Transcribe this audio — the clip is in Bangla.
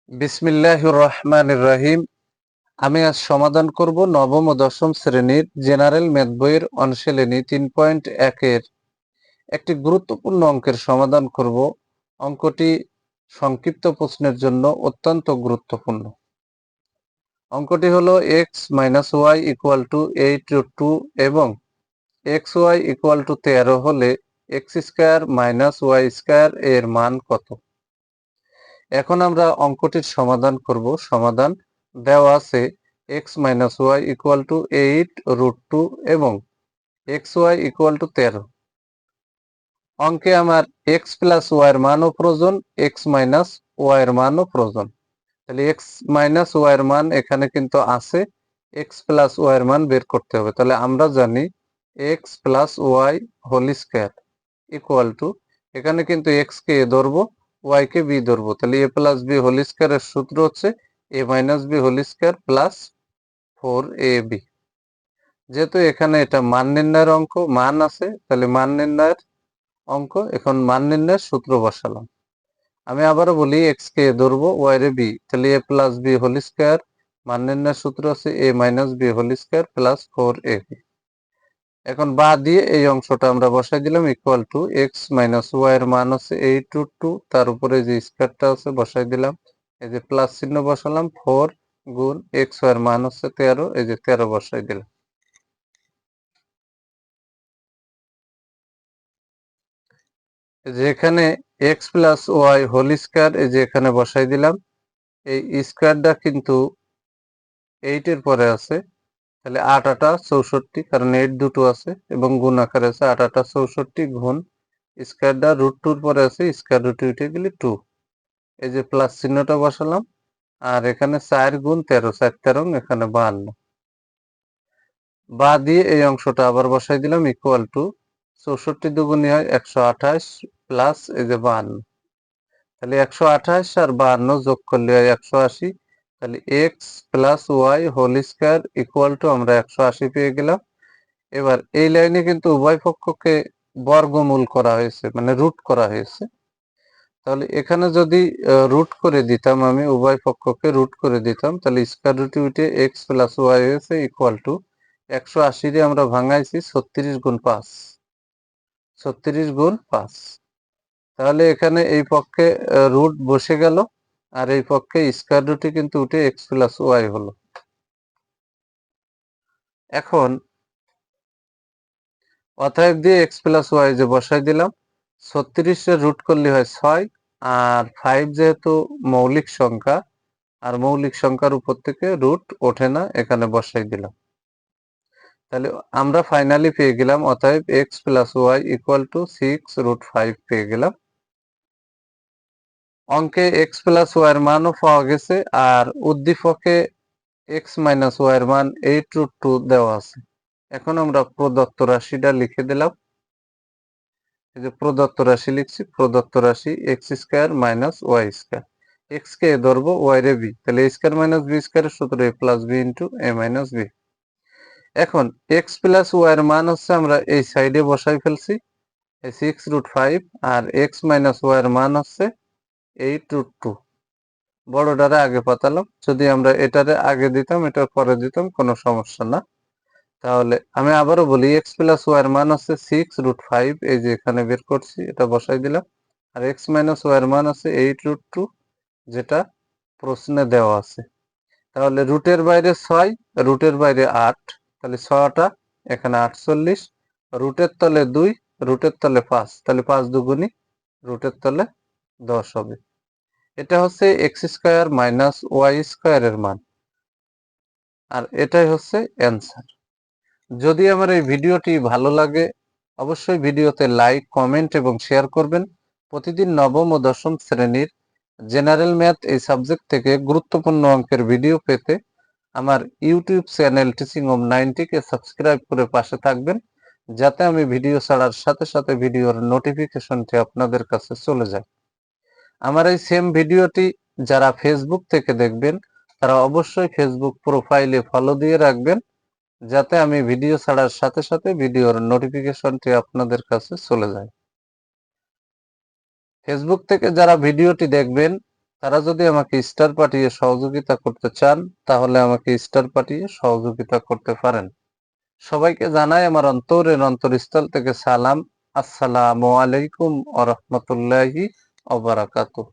বিসমিল্লাহির রহমানির রহিম। আমি আজ সমাধান করব নবম ও দশম শ্রেণীর জেনারেল ম্যাথ বইয়ের অনুশীলনী 3.1 এর একটি গুরুত্বপূর্ণ অঙ্কের সমাধান করব। অঙ্কটি সংক্ষিপ্ত প্রশ্নের জন্য অত্যন্ত গুরুত্বপূর্ণ। অঙ্কটি হলো x minus y equal to 8√2 এবং এক্স ওয়াই ইকুয়াল টু 13 হলে x square minus y square এর মান কত? এখন আমরা অঙ্কটির সমাধান করব। সমাধান দেওয়া আছে x minus y equal to 8√2 এবং এক্স ওয়াই ইকুয়াল টু 13। অঙ্কে আমার x প্লাস ওয়াই এর মানও প্রয়োজন, x মাইনাস ওয়াই এর মানও প্রয়োজন। তাহলে x মাইনাস ওয়াই এর মান এখানে কিন্তু আছে, x প্লাস ওয়াই এর মান বের করতে হবে। তাহলে আমরা জানি x plus y whole square equal to, এখানে কিন্তু x কে a ধরবো, y কে b ধরবো। তাহলে a প্লাস b হোল স্কয়ারের সূত্র হচ্ছে a minus b whole square plus 4ab। যেহেতু এখানে এটা মান নির্ণয়ের অঙ্ক, মান আছে, তাহলে মান নির্ণয়ের অঙ্ক, এখন মান নির্ণয়ের সূত্র বসালাম। আমি আবারও বলি x কে a ধরবো, y রে b, তাহলে a plus b whole square, মান নির্ণয়ের সূত্র আছে a minus b whole square plus 4ab। এখন বা দিয়ে এই অংশটা আমরা বসাই দিলাম equal to x minus y এর মান হচ্ছে 8√2, তার উপরে যে স্কয়ারটা আছে বসাই দিলাম, এই যে প্লাস চিহ্ন বসালাম, 4 গুণ x ওয়াই এর মান হচ্ছে 13, এই যে 13 বসাই দিলাম। যে এখানে x plus y whole square, এই যে এখানে বসাই দিলাম। এই স্কয়ারটা কিন্তু 8 এর পরে আছে, তাহলে 8 8 64, কারণ 8 দুটো আছে এবং গুণ আকারে আছে, 8 8 64 গুণ স্কয়ারটা √2 এর পরে আছে, স্কয়ার রুট উঠে গেলে 2, এই যে প্লাস চিহ্নটা বসালাম। আর এখানে 4 গুণ 13, 4 13, এখানে 52। বা দিয়ে এই অংশটা আবার বসাই দিলাম ইকুয়াল টু 64 দুগুণী হয় 128 প্লাস এই যে 52, তাহলে 128 আর 52 যোগ করলে হয় 180। তাহলে x plus y whole square equal to আমরা 180 পেয়ে গেলাম। এবার এই লাইনে কিন্তু উভয় পক্ষকে বর্গমূল করা হয়েছে, মানে রুট করা হয়েছে। তাহলে এখানে যদি রুট করে দিতাম, আমি উভয় পক্ষকে রুট করে দিতাম, তাহলে স্কয়ার রুটে উঠে এক্স প্লাস ওয়াই হয়েছে ইকুয়াল টু 180 রে আমরা ভাঙাইছি 36 গুণ 5, 36 গুণ 5। তাহলে এখানে এই পক্ষে রুট বসে গেল, আর এই পক্ষে স্কয়ার রুটে কিন্তু উঠে এক্স প্লাস ওয়াই হলো। এখন অতএব দিয়ে এক্স প্লাস ওয়াই যে বসাই দিলাম, 36 এর রুট করলে হয় 6, আর 5 যেহেতু মৌলিক সংখ্যা, আর মৌলিক সংখ্যার উপর থেকে রুট ওঠে না, এখানে বসাই দিলাম। তাহলে আমরা ফাইনালি পেয়ে গেলাম অতএব x plus y equal to 6√5 পেয়ে গেলাম। অঙ্কে এক্স প্লাস ওয়াই এর মানও পাওয়া গেছে, আর উদ্দীপকে এক্স মাইনাস ওয়াই এর মান 8√2 দেওয়া আছে। এখন আমরা প্রদত্ত রাশিটা লিখে দিলাম। এই যে প্রদত্ত রাশি লিখছি, প্রদত্ত রাশি X square minus Y square, X কে ধরবো, ওয়াই রে বি, তাহলে a স্কয়ার মাইনাস বি স্কয়ারের সূত্র a plus B into a minus B. এখন এক্স প্লাস ওয়াই এর মান হচ্ছে আমরা এই সাইডে বসাই ফেলছি 6√5, আর এক্স মাইনাস ওয়াই এর মান হচ্ছে 8√2। বড়টারে আগে পাতালাম, যদি আমরা এটারে আগে দিতাম এটার পরে দিতাম কোনো সমস্যা না। তাহলে আমি আবারও বলি এক্স প্লাস ওয়াই এর মান হচ্ছে 6√5, এই যে এখানে বের করছি, এটা বসাই দিলাম। আর এক্স মাইনাস ওয়াই এর মান হচ্ছে 8√2, যেটা প্রশ্নে দেওয়া আছে। তাহলে রুটের বাইরে 6, রুটের বাইরে 8, তাহলে 6টা এখানে 48, রুটের তলে 2, রুটের তলে 5, তাহলে 5 দুগুণী রুটের তলে 10 হবে। এটা হচ্ছে এক্স স্কয়ার মাইনাস ওয়াই স্কয়ারের মান, আর এটাই হচ্ছে অ্যান্সার। যদি আমার এই ভিডিওটি ভালো লাগে, অবশ্যই ভিডিওতে লাইক, কমেন্ট এবং শেয়ার করবেন। প্রতিদিন নবম ও দশম শ্রেণীর জেনারেল ম্যাথ এই সাবজেক্ট থেকে গুরুত্বপূর্ণ অঙ্কের ভিডিও পেতে আমার ইউটিউব চ্যানেল টিচিং হোম 90 কে সাবস্ক্রাইব করে পাশে থাকবেন, যাতে আমি ভিডিও ছাড়ার সাথে সাথে ভিডিওর নোটিফিকেশনটি আপনাদের কাছে চলে যায়। আমার এই সেম ভিডিওটি যারা ফেসবুক থেকে দেখবেন, তারা অবশ্যই ফেসবুক প্রোফাইলে ফলো দিয়ে রাখবেন, যাতে আমি ভিডিও ছাড়ার সাথে সাথে ভিডিওর নোটিফিকেশনটি আপনাদের কাছে চলে যায়। ফেসবুক থেকে যারা ভিডিওটি দেখবেন, তারা যদি আমাকে স্টার পাঠিয়ে সহযোগিতা করতে চান তাহলে আমাকে স্টার পাঠিয়ে সহযোগিতা করতে পারেন। সবাইকে জানাই আমার অন্তরের অন্তরস্থল থেকে সালাম। আসসালামু আলাইকুম ওয়া রাহমাতুল্লাহি ওয়া বারাকাতুহু।